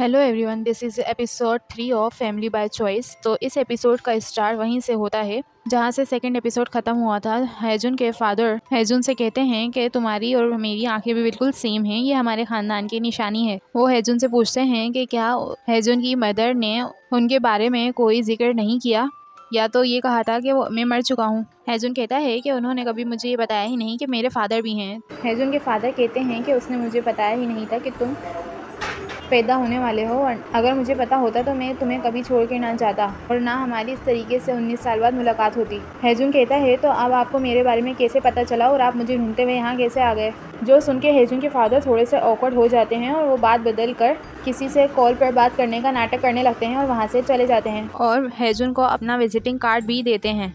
Hello everyone, this is episode 3 of family by choice. तो इस episode का start वहीं से होता है जहां से सेकंड एपिसोड ख़त्म हुआ था। हैजुन के फादर हैजुन से कहते हैं कि तुम्हारी और मेरी आंखें भी बिल्कुल सेम हैं, ये हमारे ख़ानदान की निशानी है। वो हैजुन से पूछते हैं कि क्या हैजुन की मदर ने उनके बारे में कोई जिक्र नहीं किया, या तो ये कहा था कि मैं मर चुका हूँ। हैजुन कहता है कि उन्होंने कभी मुझे ये बताया ही नहीं कि मेरे फादर भी हैं। हैजुन के फादर कहते हैं कि उसने मुझे बताया ही नहीं था कि तुम पैदा होने वाले हो, और अगर मुझे पता होता तो मैं तुम्हें कभी छोड़ के ना जाता और ना हमारी इस तरीके से 19 साल बाद मुलाकात होती। हैजुन कहता है तो अब आपको मेरे बारे में कैसे पता चला और आप मुझे ढूंढते हुए यहाँ कैसे आ गए। जो सुन के हैजुन के फादर थोड़े से ऑकवर्ड हो जाते हैं और वो बात बदल कर किसी से कॉल पर बात करने का नाटक करने लगते हैं और वहाँ से चले जाते हैं और हैजुन को अपना विजिटिंग कार्ड भी देते हैं।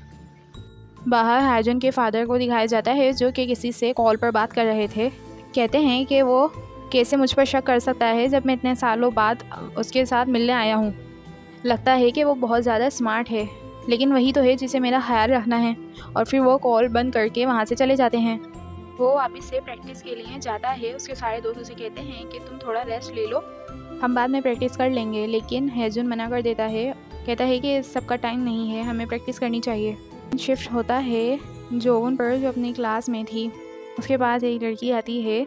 बाहर हैजुन के फादर को दिखाया जाता है जो कि किसी से कॉल पर बात कर रहे थे। कहते हैं कि वो कैसे मुझ पर शक कर सकता है जब मैं इतने सालों बाद उसके साथ मिलने आया हूँ। लगता है कि वो बहुत ज़्यादा स्मार्ट है, लेकिन वही तो है जिसे मेरा ख्याल रखना है। और फिर वो कॉल बंद करके वहाँ से चले जाते हैं। वो वापस से प्रैक्टिस के लिए जाता है। उसके सारे दोस्तों से कहते हैं कि तुम थोड़ा रेस्ट ले लो, हम बाद में प्रैक्टिस कर लेंगे, लेकिन हैजुन मना कर देता है। कहता है कि सबका टाइम नहीं है, हमें प्रैक्टिस करनी चाहिए। शिफ्ट होता है जोवन पर, जो अपनी क्लास में थी। उसके पास एक लड़की आती है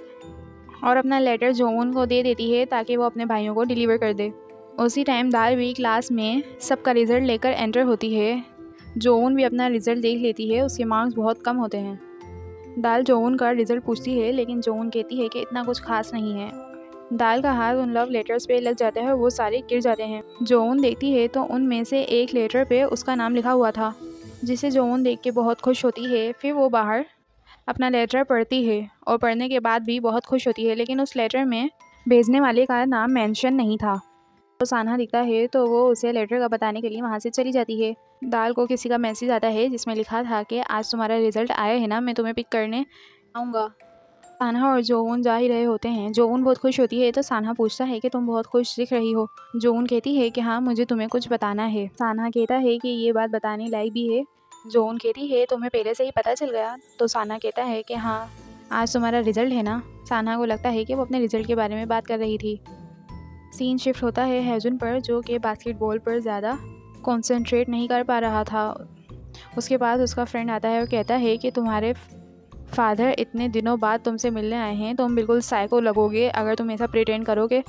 और अपना लेटर जोवन को दे देती है ताकि वो अपने भाइयों को डिलीवर कर दे। उसी टाइम दाल भी क्लास में सबका रिज़ल्ट लेकर एंटर होती है। जोवन भी अपना रिज़ल्ट देख लेती है, उसके मार्क्स बहुत कम होते हैं। दाल जोवन का रिज़ल्ट पूछती है, लेकिन जोवन कहती है कि इतना कुछ खास नहीं है। दाल का हाथ उन लव लेटर्स पे लग जाता है और वो सारे गिर जाते हैं। जोवन देखती है तो उनमें से एक लेटर पे उसका नाम लिखा हुआ था, जिसे जोवन देख के बहुत खुश होती है। फिर वो बाहर अपना लेटर पढ़ती है और पढ़ने के बाद भी बहुत खुश होती है, लेकिन उस लेटर में भेजने वाले का नाम मेंशन नहीं था। तो सान्हा दिखता है तो वो उसे लेटर का बताने के लिए वहाँ से चली जाती है। दाल को किसी का मैसेज आता है जिसमें लिखा था कि आज तुम्हारा रिजल्ट आया है ना, मैं तुम्हें पिक करने आऊँगा। सान्हा और जोवन जा ही रहे होते हैं। जोवन बहुत खुश होती है तो सान्हा पूछता है कि तुम बहुत खुश दिख रही हो। जोवन कहती है कि हाँ, मुझे तुम्हें कुछ बताना है। सान्हा कहता है कि ये बात बताने लायक भी है। जोवन कहती है तुम्हें पहले से ही पता चल गया। तो सान्हा कहता है कि हाँ, आज तुम्हारा रिजल्ट है ना। सान्हा को लगता है कि वो अपने रिजल्ट के बारे में बात कर रही थी। सीन शिफ्ट होता है हैजुन पर, जो कि बास्केटबॉल पर ज़्यादा कॉन्सेंट्रेट नहीं कर पा रहा था। उसके पास उसका फ्रेंड आता है और कहता है कि तुम्हारे फादर इतने दिनों बाद तुमसे मिलने आए हैं, तुम बिल्कुल साइको लगोगे अगर तुम ऐसा प्रिटेंड करोगे।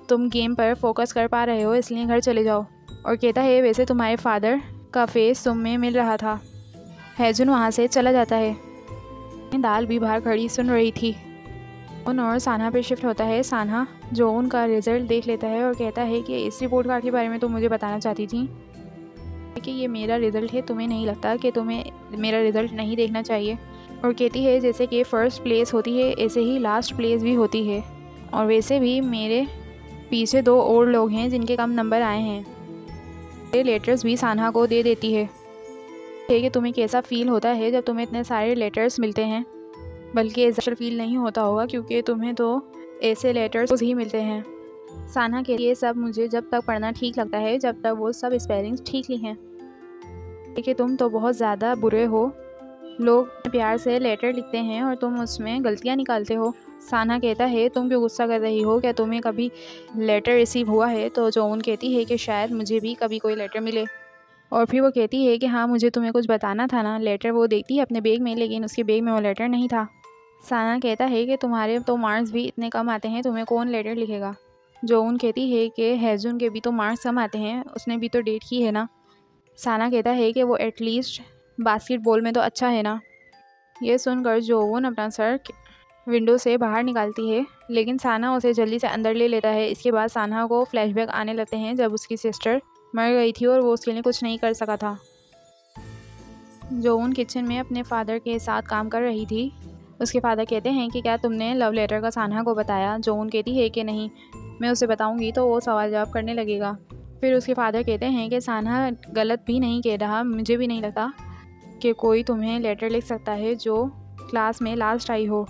तुम गेम पर फोकस कर पा रहे हो, इसलिए घर चले जाओ। और कहता है वैसे तुम्हारे फादर का फेस तुम में मिल रहा था। हैजुन वहाँ से चला जाता है। दाल भी बाहर खड़ी सुन रही थी। और सान्हा पे शिफ्ट होता है। सान्हा जोवन का रिजल्ट देख लेता है और कहता है कि इस रिपोर्ट कार्ड के बारे में तुम मुझे बताना चाहती थी कि ये मेरा रिज़ल्ट है, तुम्हें नहीं लगता कि तुम्हें मेरा रिज़ल्ट नहीं देखना चाहिए। और कहती है जैसे कि फ़र्स्ट प्लेस होती है ऐसे ही लास्ट प्लेस भी होती है, और वैसे भी मेरे पीछे 2 और लोग हैं जिनके कम नंबर आए हैं। ये लेटर्स भी सान्हा को दे देती है कि तुम्हें कैसा फ़ील होता है जब तुम्हें इतने सारे लेटर्स मिलते हैं। बल्कि ऐसा फील नहीं होता होगा, क्योंकि तुम्हें तो ऐसे लेटर्स ही मिलते हैं। सान्हा के लिए सब मुझे जब तक पढ़ना ठीक लगता है जब तक वो सब स्पेलिंग्स ठीक ली हैं, कि तुम तो बहुत ज़्यादा बुरे हो। लोग प्यार से लेटर लिखते हैं और तुम उसमें गलतियाँ निकालते हो। सान्हा कहता है तुम क्यों गुस्सा कर रही हो, क्या तुम्हें कभी लेटर रिसीव हुआ है। तो जोवन कहती है कि शायद मुझे भी कभी कोई लेटर मिले। और फिर वो कहती है कि हाँ, मुझे तुम्हें कुछ बताना था ना। लेटर वो देखती है अपने बैग में, लेकिन उसके बैग में वो लेटर नहीं था। सान्हा कहता है कि तुम्हारे तो मार्क्स भी इतने कम आते हैं, तुम्हें कौन लेटर लिखेगा। जोवन कहती है कि हैजुन के भी तो मार्क्स कम आते हैं, उसने भी तो डेट की है ना। सान्हा कहता है कि वो एटलीस्ट बास्केटबॉल में तो अच्छा है ना। ये सुनकर जोवन अपना सर विंडो से बाहर निकालती है, लेकिन सान्हा उसे जल्दी से अंदर ले लेता है। इसके बाद सान्हा को फ्लैशबैक आने लगते हैं जब उसकी सिस्टर मर गई थी और वो उसके लिए कुछ नहीं कर सका था। जोवन किचन में अपने फादर के साथ काम कर रही थी। उसके फादर कहते हैं कि क्या तुमने लव लेटर का सान्हा को बताया। जोवन कहती है कि नहीं, मैं उसे बताऊंगी तो वो सवाल जवाब करने लगेगा। फिर उसके फादर कहते हैं कि सान्हा गलत भी नहीं कह रहा, मुझे भी नहीं लगता कि कोई तुम्हें लेटर लिख सकता है जो क्लास में लास्ट आई हो।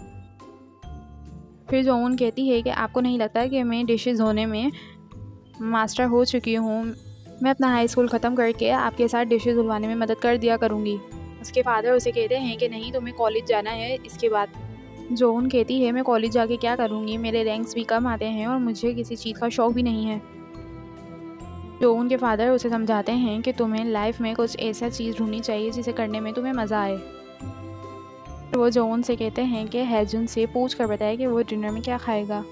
फिर जोवन कहती है कि आपको नहीं लगता कि मैं डिशेस धोने में मास्टर हो चुकी हूँ, मैं अपना हाई स्कूल ख़त्म करके आपके साथ डिशेस धुलवाने में मदद कर दिया करूँगी। उसके फादर उसे कहते हैं कि नहीं, तुम्हें कॉलेज जाना है इसके बाद। जोन कहती है मैं कॉलेज जाके क्या करूँगी, मेरे रैंक्स भी कम आते हैं और मुझे किसी चीज़ का शौक़ भी नहीं है। जोन के फादर उसे समझाते हैं कि तुम्हें लाइफ में कुछ ऐसा चीज़ ढूंढनी चाहिए जिसे करने में तुम्हें मज़ा आए। वो जोन से कहते हैं कि हैजुन से पूछ कर बताए कि वो डिनर में क्या खाएगा।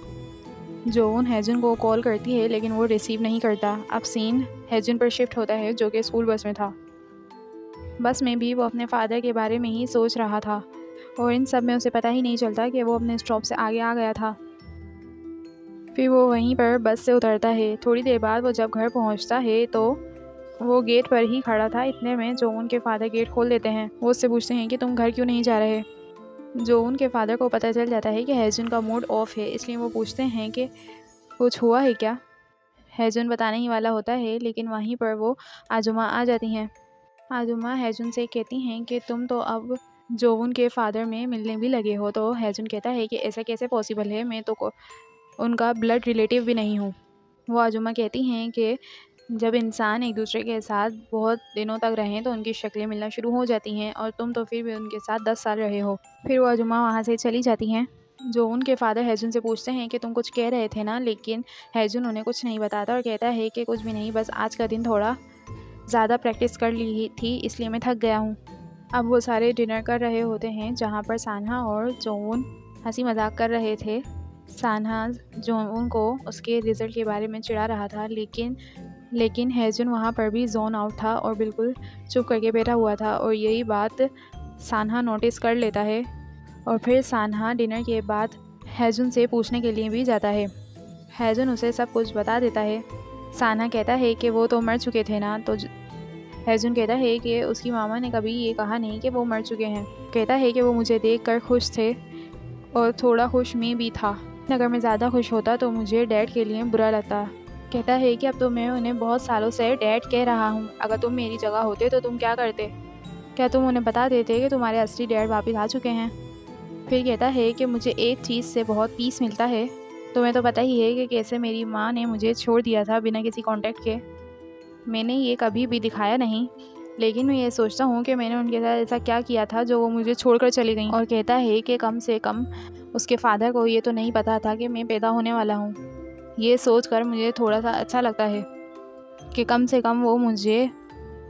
जोन हैजुन को कॉल करती है लेकिन वो रिसीव नहीं करता। अब सीन हैजुन पर शिफ्ट होता है जो कि स्कूल बस में था। बस में भी वो अपने फादर के बारे में ही सोच रहा था और इन सब में उसे पता ही नहीं चलता कि वो अपने स्टॉप से आगे आ गया था। फिर वो वहीं पर बस से उतरता है। थोड़ी देर बाद वो जब घर पहुंचता है तो वो गेट पर ही खड़ा था। इतने में जोन के फादर गेट खोल देते हैं। वो उससे पूछते हैं कि तुम घर क्यों नहीं जा रहे। जोन के फादर को पता चल जाता है कि हैजुन का मूड ऑफ है, इसलिए वो पूछते हैं कि कुछ हुआ है क्या। हैजुन बताने ही वाला होता है लेकिन वहीं पर वो आजुमा आ जाती हैं। आजुमा हैजुन से कहती हैं कि तुम तो अब जोन के फादर में मिलने भी लगे हो। तो हैजुन कहता है कि ऐसा कैसे पॉसिबल है, मैं तो उनका ब्लड रिलेटिव भी नहीं हूँ। वो आजुमा कहती हैं कि जब इंसान एक दूसरे के साथ बहुत दिनों तक रहें तो उनकी शक्लें मिलना शुरू हो जाती हैं और तुम तो फिर भी उनके साथ 10 साल रहे हो। फिर वो आजुमा वहाँ से चली जाती हैं। जोन के फादर हैजुन से पूछते हैं कि तुम कुछ कह रहे थे ना, लेकिन हैजुन उन्हें कुछ नहीं बताता और कहता है कि कुछ भी नहीं, बस आज का दिन थोड़ा ज़्यादा प्रैक्टिस कर ली थी इसलिए मैं थक गया हूँ। अब वो सारे डिनर कर रहे होते हैं जहाँ पर सान्हा और जोन हंसी मजाक कर रहे थे। सान्हा जोन को उसके रिज़ल्ट के बारे में चिढ़ा रहा था लेकिन हैजुन वहाँ पर भी जोन आउट था और बिल्कुल चुप करके बैठा हुआ था और यही बात सान्हा नोटिस कर लेता है। और फिर सान्हा डिनर के बाद हैजुन से पूछने के लिए भी जाता है। हैजुन उसे सब कुछ बता देता है। सान्हा कहता है कि वो तो मर चुके थे ना। तो हैजुन कहता है कि उसकी मामा ने कभी ये कहा नहीं कि वो मर चुके हैं। कहता है कि वो मुझे देखकर खुश थे और थोड़ा खुश में भी था। अगर मैं ज़्यादा खुश होता तो मुझे डैड के लिए बुरा लगता। कहता है कि अब तो मैं उन्हें बहुत सालों से डैड कह रहा हूँ। अगर तुम मेरी जगह होते तो तुम क्या करते? क्या तुम उन्हें बता देते कि तुम्हारे असली डैड वापस आ चुके हैं? फिर कहता है कि मुझे एक चीज़ से बहुत पीस मिलता है। तुम्हें तो पता ही है कि कैसे मेरी माँ ने मुझे छोड़ दिया था बिना किसी कांटेक्ट के। मैंने ये कभी भी दिखाया नहीं, लेकिन मैं ये सोचता हूँ कि मैंने उनके साथ ऐसा क्या किया था जो वो मुझे छोड़कर चली गई। और कहता है कि कम से कम उसके फादर को ये तो नहीं पता था कि मैं पैदा होने वाला हूँ। ये सोचकर मुझे थोड़ा सा अच्छा लगता है कि कम से कम वो मुझे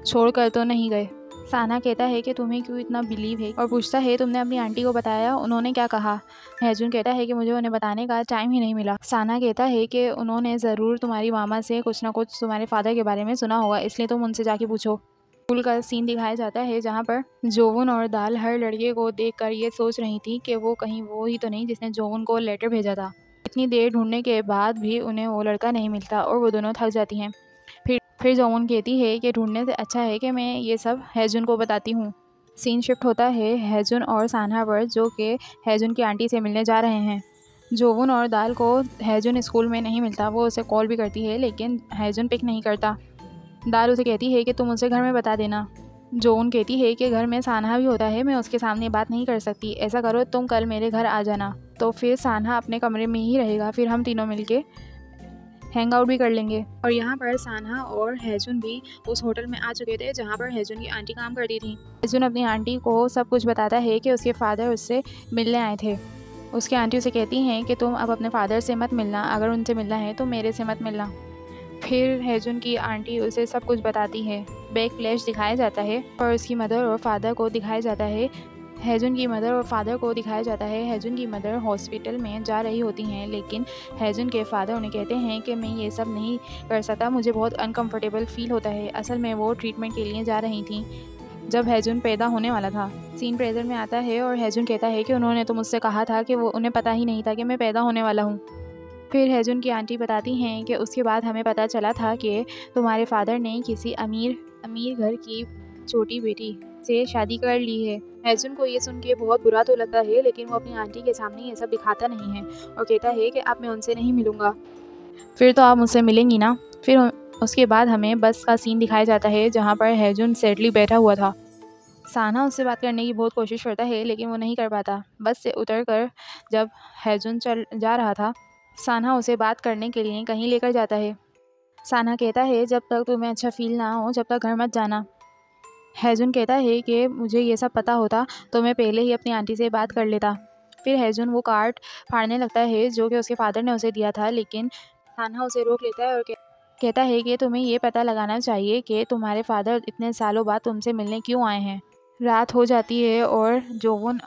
छोड़कर तो नहीं गए। सान्हा कहता है कि तुम्हें क्यों इतना बिलीव है और पूछता है तुमने अपनी आंटी को बताया, उन्होंने क्या कहा? हैजुन कहता है कि मुझे उन्हें बताने का टाइम ही नहीं मिला। सान्हा कहता है कि उन्होंने ज़रूर तुम्हारी मामा से कुछ ना कुछ तुम्हारे फादर के बारे में सुना होगा, इसलिए तुम उनसे जाके पूछो। स्कूल का सीन दिखाया जाता है जहाँ पर जोवन और दाल हर लड़के को देखकर ये सोच रही थी कि वो कहीं वो ही तो नहीं जिसने जोवन को लेटर भेजा था। इतनी देर ढूंढने के बाद भी उन्हें वो लड़का नहीं मिलता और वो दोनों थक जाती हैं। फिर जोवन कहती है कि ढूंढने से अच्छा है कि मैं ये सब हैजुन को बताती हूँ। सीन शिफ्ट होता है हैजुन और सान्हा पर, जो कि हैजुन की आंटी से मिलने जा रहे हैं। जोवन और दाल को हैजुन स्कूल में नहीं मिलता। वो उसे कॉल भी करती है लेकिन हैजुन पिक नहीं करता। दाल उसे कहती है कि तुम उसे घर में बता देना। जोन कहती है कि घर में सान्हा भी होता है, मैं उसके सामने बात नहीं कर सकती। ऐसा करो तुम कल मेरे घर आ जाना, तो फिर सान्हा अपने कमरे में ही रहेगा, फिर हम तीनों मिलके हैंग आउट भी कर लेंगे। और यहाँ पर सान्हा और हैजुन भी उस होटल में आ चुके थे जहाँ पर हैजुन की आंटी काम करती थी। हैजुन अपनी आंटी को सब कुछ बताता है कि उसके फादर उससे मिलने आए थे। उसकी आंटी उसे कहती हैं कि तुम अब अपने फादर से मत मिलना, अगर उनसे मिलना है तो मेरे से मत मिलना। फिर हैजुन की आंटी उसे सब कुछ बताती है। बैक फ्लैश दिखाया जाता है और उसकी मदर और फादर को दिखाया जाता है। हैजुन की मदर और फादर को दिखाया जाता है। हैजुन की मदर हॉस्पिटल में जा रही होती हैं, लेकिन हैजुन के फादर उन्हें कहते हैं कि मैं ये सब नहीं कर सकता, मुझे बहुत अनकंफर्टेबल फील होता है। असल में वो ट्रीटमेंट के लिए जा रही थी जब हैजुन पैदा होने वाला था। सीन प्रेजेंट में आता है और हैजुन कहता है कि उन्होंने तो मुझसे कहा था कि वो उन्हें पता ही नहीं था कि मैं पैदा होने वाला हूँ। फिर हैजुन की आंटी बताती हैं कि उसके बाद हमें पता चला था कि तुम्हारे फादर ने किसी अमीर घर की छोटी बेटी से शादी कर ली है। हैजुन को ये सुन के बहुत बुरा तो लगता है, लेकिन वो अपनी आंटी के सामने ये सब दिखाता नहीं है और कहता है कि अब मैं उनसे नहीं मिलूँगा। फिर तो आप मुझसे मिलेंगी ना। फिर उसके बाद हमें बस का सीन दिखाया जाता है जहाँ पर हैजुन सैडली बैठा हुआ था। सान्हा उससे बात करने की बहुत कोशिश करता है लेकिन वो नहीं कर पाता। बस से उतरकर जब हैजुन चल जा रहा था, सान्हा उसे बात करने के लिए कहीं लेकर जाता है। सान्हा कहता है जब तक तुम्हें अच्छा फील ना हो जब तक घर मत जाना। हैजुन कहता है कि मुझे ये सब पता होता तो मैं पहले ही अपनी आंटी से बात कर लेता। फिर हैजुन वो कार्ड फाड़ने लगता है जो कि उसके फादर ने उसे दिया था, लेकिन सान्हा उसे रोक लेता है और कहता है कि तुम्हें ये पता लगाना चाहिए कि तुम्हारे फादर इतने सालों बाद तुमसे मिलने क्यों आए हैं। रात हो जाती है और जोवोन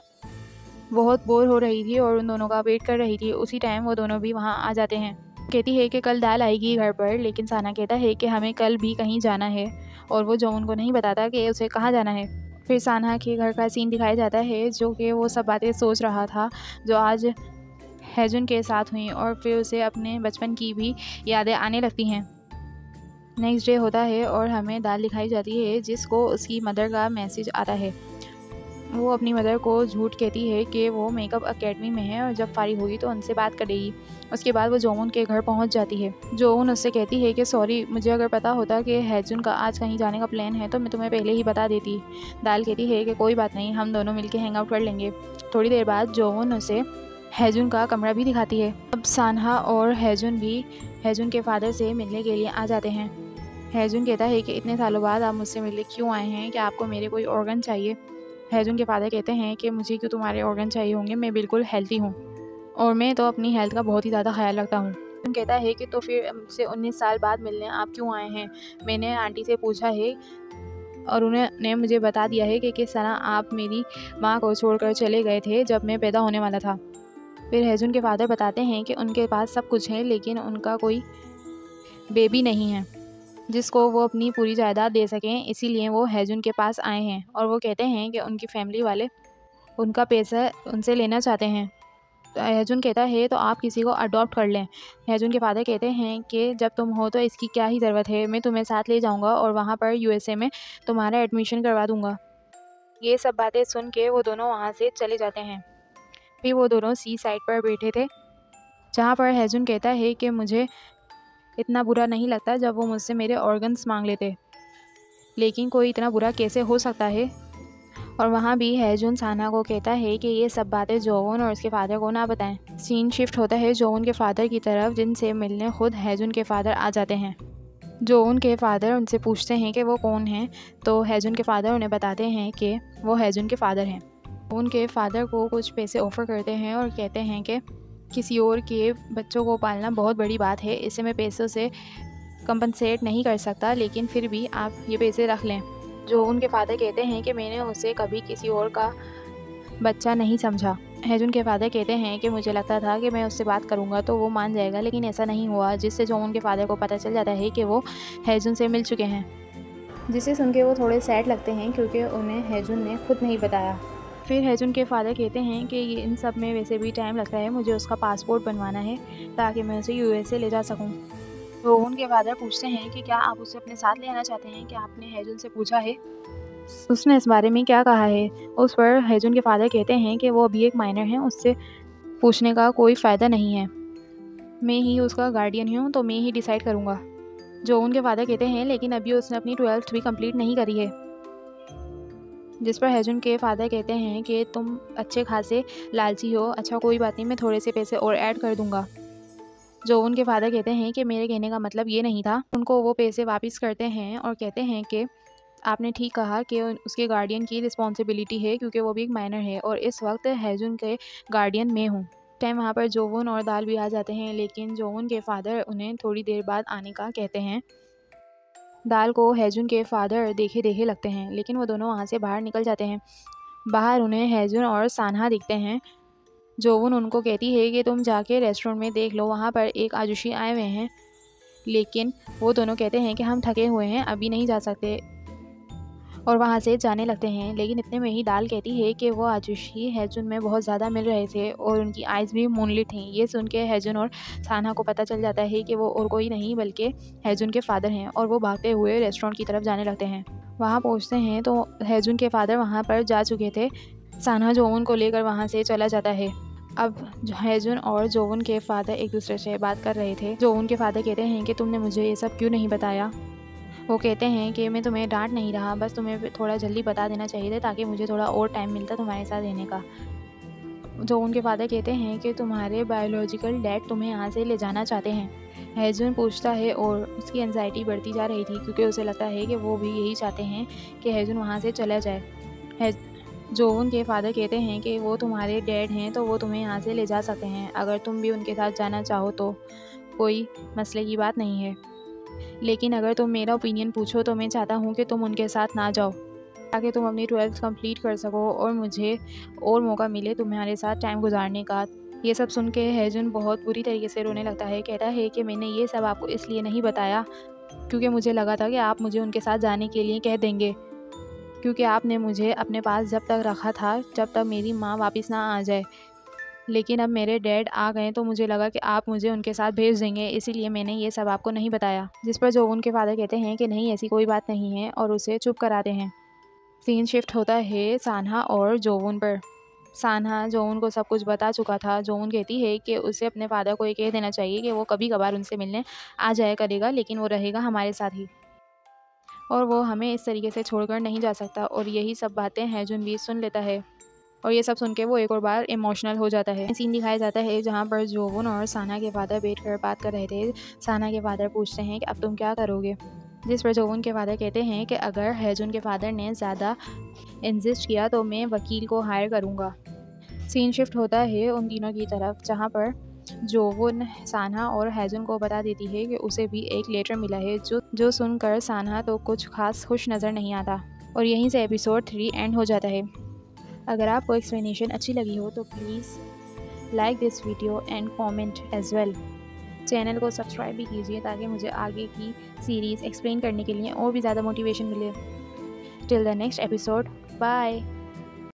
बहुत बोर हो रही थी और उन दोनों का वेट कर रही थी। उसी टाइम वो दोनों भी वहाँ आ जाते हैं। कहती है कि कल दाल आएगी घर पर, लेकिन साना कहता है कि हमें कल भी कहीं जाना है और वो जोवोन को नहीं बताता कि उसे कहाँ जाना है। फिर साना के घर का सीन दिखाया जाता है जो कि वो सब बातें सोच रहा था जो आज हैजुन के साथ हुई, और फिर उसे अपने बचपन की भी यादें आने लगती हैं। नेक्स्ट डे होता है और हमें दाल दिखाई जाती है जिसको उसकी मदर का मैसेज आता है। वो अपनी मदर को झूठ कहती है कि वो मेकअप एकेडमी में है और जब फारिग होगी तो उनसे बात करेगी। उसके बाद वो जोवोन के घर पहुंच जाती है। जोवोन उससे कहती है कि सॉरी, मुझे अगर पता होता कि हैजुन का आज कहीं जाने का प्लान है तो मैं तुम्हें पहले ही बता देती। दाल कहती है कि कोई बात नहीं, हम दोनों मिलकर हैंग आउट कर लेंगे। थोड़ी देर बाद जोवोन उसे हैजुन का कमरा भी दिखाती है। अब सान्हा और हैजुन भी हैजुन के फादर से मिलने के लिए आ जाते हैं। हैजुन कहता है कि इतने सालों बाद आप मुझसे मिलने क्यों आए हैं, कि आपको मेरे कोई ऑर्गन चाहिए। हैजुन के फादर कहते हैं कि मुझे क्यों तुम्हारे ऑर्गन चाहिए होंगे, मैं बिल्कुल हेल्थी हूँ और मैं तो अपनी हेल्थ का बहुत ही ज़्यादा ख्याल रखता हूँ। हैजुन कहता है कि तो फिर मुझसे 19 साल बाद मिलने आप क्यों आए हैं। मैंने आंटी से पूछा है और उन्होंने मुझे बता दिया है कि किस तरह आप मेरी माँ को छोड़कर चले गए थे जब मैं पैदा होने वाला था। फिर हैजुन के फादर बताते हैं कि उनके पास सब कुछ है लेकिन उनका कोई बेबी नहीं है जिसको वो अपनी पूरी जायदाद दे सकें, इसीलिए वो हैजुन के पास आए हैं और वो कहते हैं कि उनकी फैमिली वाले उनका पैसा उनसे लेना चाहते हैं। तो हैजुन कहता है तो आप किसी को अडॉप्ट कर लें। हैजुन के फादर कहते हैं कि जब तुम हो तो इसकी क्या ही ज़रूरत है, मैं तुम्हें साथ ले जाऊंगा और वहाँ पर यूएसए में तुम्हारा एडमिशन करवा दूंगा। ये सब बातें सुन के वो दोनों वहाँ से चले जाते हैं। फिर वो दोनों सी साइड पर बैठे थे जहाँ पर हैजुन कहता है कि मुझे इतना बुरा नहीं लगता जब वो मुझसे मेरे ऑर्गन्स मांग लेते, लेकिन कोई इतना बुरा कैसे हो सकता है। और वहाँ भी हैजुन साना को कहता है कि ये सब बातें जोवोन और उसके फादर को ना बताएं। सीन शिफ्ट होता है जोवोन के फादर की तरफ, जिनसे मिलने खुद हैजुन के फादर आ जाते हैं। जोवोन के फादर उनसे पूछते हैं कि वो कौन हैं, तो हैजुन के फादर उन्हें बताते हैं कि वो हैजुन के फादर हैं। उनके फादर को कुछ पैसे ऑफ़र करते हैं और कहते हैं कि किसी और के बच्चों को पालना बहुत बड़ी बात है, इसे मैं पैसों से कंपनसेट नहीं कर सकता, लेकिन फिर भी आप ये पैसे रख लें। जो उनके फादर कहते हैं कि मैंने उसे कभी किसी और का बच्चा नहीं समझा। हैजुन के फादर कहते हैं कि मुझे लगता था कि मैं उससे बात करूंगा तो वो मान जाएगा, लेकिन ऐसा नहीं हुआ, जिससे जो उनके फादर को पता चल जाता है कि वो हैजुन से मिल चुके हैं, जिसे सुन के वो थोड़े सैड लगते हैं क्योंकि उन्हें हैजुन ने खुद नहीं बताया। फिर हैजुन के फादर कहते हैं कि ये इन सब में वैसे भी टाइम लगता है, मुझे उसका पासपोर्ट बनवाना है ताकि मैं उसे यूएसए ले जा सकूं। तो उनके फादर पूछते हैं कि क्या आप उसे अपने साथ ले आना चाहते हैं, क्या आपने हैजुन से पूछा है उसने इस बारे में क्या कहा है। उस पर हैजुन के फादर कहते हैं कि वो अभी एक माइनर है, उससे पूछने का कोई फ़ायदा नहीं है, मैं ही उसका गार्डियन हूँ तो मैं ही डिसाइड करूँगा। जो उनके फादर कहते हैं लेकिन अभी उसने अपनी 12th भी कंप्लीट नहीं करी है। जिस पर हैजुन के फादर कहते हैं कि तुम अच्छे खासे लालची हो, अच्छा कोई बात नहीं, मैं थोड़े से पैसे और ऐड कर दूंगा। जो उनके फादर कहते हैं कि मेरे कहने का मतलब ये नहीं था। उनको वो पैसे वापस करते हैं और कहते हैं कि आपने ठीक कहा कि उसके गार्डियन की रिस्पॉन्सिबिलिटी है क्योंकि वो भी एक माइनर है और इस वक्त हैजुन के गार्डियन मैं हूँ। टाइम वहाँ पर जोवोन और दाल भी आ जाते हैं, लेकिन जोवोन के फादर उन्हें थोड़ी देर बाद आने का कहते हैं। दाल को हैजुन के फादर देखे देखे लगते हैं, लेकिन वो दोनों वहाँ से बाहर निकल जाते हैं। बाहर उन्हें हैजुन और सान्हा दिखते हैं। जोवोन उनको कहती है कि तुम जाके रेस्टोरेंट में देख लो, वहाँ पर एक आजुशी आए हुए हैं, लेकिन वो दोनों कहते हैं कि हम थके हुए हैं, अभी नहीं जा सकते, और वहाँ से जाने लगते हैं। लेकिन इतने में ही दाल कहती है कि वो आजुशी हैजुन में बहुत ज़्यादा मिल रहे थे और उनकी आइज़ भी मूनलिट थीं। ये सुन के हैजुन और सान्हा को पता चल जाता है कि वो और कोई नहीं बल्कि हैजुन के फादर हैं, और वो भागते हुए रेस्टोरेंट की तरफ जाने लगते हैं। वहाँ पहुँचते हैं तो हैजुन के फादर वहाँ पर जा चुके थे। सान्हा जोवोन को लेकर वहाँ से चला जाता है। अब हैजुन और जोवोन के फादर एक दूसरे से बात कर रहे थे। जोवोन के फादर कहते हैं कि तुमने मुझे ये सब क्यों नहीं बताया। वो कहते हैं कि मैं तुम्हें डांट नहीं रहा, बस तुम्हें थोड़ा जल्दी बता देना चाहिए था ताकि मुझे थोड़ा और टाइम मिलता तुम्हारे साथ रहने का। जो उनके फादर कहते हैं कि तुम्हारे बायोलॉजिकल डैड तुम्हें यहाँ से ले जाना चाहते हैं। हैजुन पूछता है और उसकी एंजाइटी बढ़ती जा रही थी क्योंकि उसे लगता है कि वो भी यही चाहते हैं कि हैजुन वहाँ से चला जाए। जोवुन के फादर कहते हैं कि वो तुम्हारे डैड हैं तो वो तुम्हें यहाँ से ले जा सकते हैं, अगर तुम भी उनके साथ जाना चाहो तो कोई मसले की बात नहीं है। लेकिन अगर तुम मेरा ओपिनियन पूछो तो मैं चाहता हूँ कि तुम उनके साथ ना जाओ, ताकि तुम अपनी 12th कंप्लीट कर सको और मुझे और मौका मिले तुम्हारे साथ टाइम गुजारने का। ये सब सुन के हैजुन बहुत बुरी तरीके से रोने लगता है। कहता है कि मैंने ये सब आपको इसलिए नहीं बताया क्योंकि मुझे लगा था कि आप मुझे उनके साथ जाने के लिए कह देंगे, क्योंकि आपने मुझे अपने पास जब तक रखा था जब तक मेरी माँ वापस ना आ जाए। लेकिन अब मेरे डैड आ गए तो मुझे लगा कि आप मुझे उनके साथ भेज देंगे, इसीलिए मैंने ये सब आपको नहीं बताया। जिस पर जोवुन के फादर कहते हैं कि नहीं, ऐसी कोई बात नहीं है, और उसे चुप कराते हैं। सीन शिफ्ट होता है सान्हा और जोवुन पर। सान्हा जोवुन को सब कुछ बता चुका था। जोवुन कहती है कि उसे अपने फादर को ये कह देना चाहिए कि वो कभी कभार उनसे मिलने आ जाया करेगा, लेकिन वो रहेगा हमारे साथ ही, और वो हमें इस तरीके से छोड़कर नहीं जा सकता। और यही सब बातें हैजुन भी सुन लेता है, और ये सब सुन के वो एक और बार इमोशनल हो जाता है। सीन दिखाया जाता है जहाँ पर जोवुन और सान्हा के फादर बैठकर बात कर रहे थे। सान्हा के फादर पूछते हैं कि अब तुम क्या करोगे, जिस पर जोवुन के फादर कहते हैं कि अगर हैजुन के फादर ने ज़्यादा इंसिस्ट किया तो मैं वकील को हायर करूँगा। सीन शिफ्ट होता है उन तीनों की तरफ, जहाँ पर जोवुन सान्हा और हैजुन को बता देती है कि उसे भी एक लेटर मिला है, जो सुनकर सान्हा तो कुछ खास खुश नज़र नहीं आता। और यहीं से एपिसोड 3 एंड हो जाता है। अगर आपको एक्सप्लेनेशन अच्छी लगी हो तो please like this video and comment as well. Channel को सब्सक्राइब भी कीजिए ताकि मुझे आगे की सीरीज़ एक्सप्लेन करने के लिए और भी ज़्यादा मोटिवेशन मिले। Till the next episode, bye.